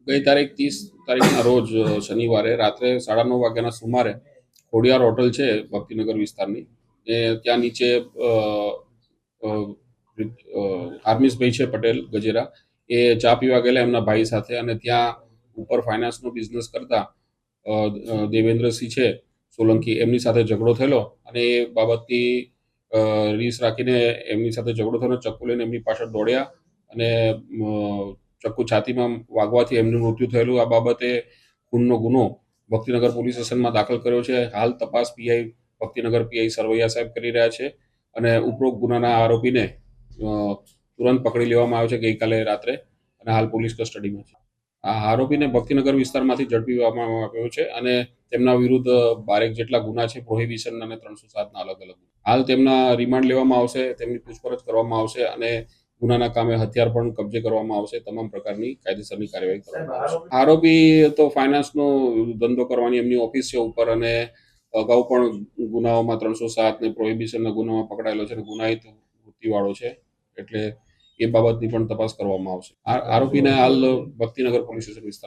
ગઈ તારીખ 30 તારીખના રોજ શનિવારે રાત્રે 9:30 વાગ્યાના સુમારે ખોડિયાર હોટલ છે ભક્તિનગર વિસ્તારની, એ ત્યાં નીચે હાર્મિસભાઈ છે પટેલ ગજેરા, એ ચા પીવા ગયેલા એમના ભાઈ સાથે, અને ત્યાં ઉપર ફાઇનાન્સનો બિઝનેસ કરતા દેવેન્દ્રસિંહ છે સોલંકી, એમની સાથે ઝઘડો થયેલો, અને એ બાબતથી રીસ રાખીને એમની સાથે ઝઘડો થયો, ચક્કુ લઈને એમની પાછળ દોડ્યા અને ચક્કુ છાતીમાં વાગવાથી એમનું મૃત્યુ થયેલું. આ બાબતે ખૂનનો ગુનો ભક્તિનગર પોલીસ સ્ટેશનમાં દાખલ કર્યો છે. હાલ તપાસ ભક્તિનગર પીઆઈ સરવૈયા સાહેબ કરી રહ્યા છે, અને ઉપરોક્ત ગુનાના આરોપીને તુરંત પકડી લેવામાં આવ્યો છે ગઈકાલે રાત્રે, અને હાલ પોલીસ કસ્ટડીમાં છે. આ આરોપીને ભક્તિનગર વિસ્તારમાંથી ઝડપી લેવામાં આવ્યો છે, અને તેમના વિરુદ્ધ 12 જેટલા ગુના છે, પ્રોહિબિશન અને 307ના અલગ અલગ. હાલ તેમના રિમાન્ડ લેવામાં આવશે, તેમની પૂછપરછ કરવામાં આવશે, અને ગુનાના કામે હથિયાર પણ કબજે કરવામાં આવશે. તમામ પ્રકારની કાયદેસરની કાર્યવાહી કરવામાં આવશે. આરોપી તો ફાઇનાન્સનો ધંધો કરવાની એમની ઓફિસ છે ઉપર, અને અગાઉ પણ ગુનાઓમાં 307 ને પ્રોહિબિશનના ગુનામાં પકડાયેલો છે, અને ગુનાહિત વૃત્તિવાળો છે, એટલે એ બાબતની પણ તપાસ કરવામાં આવશે. આરોપીને હાલ ભક્તિનગર પોલીસ સ્ટેશન વિસ્તારમાં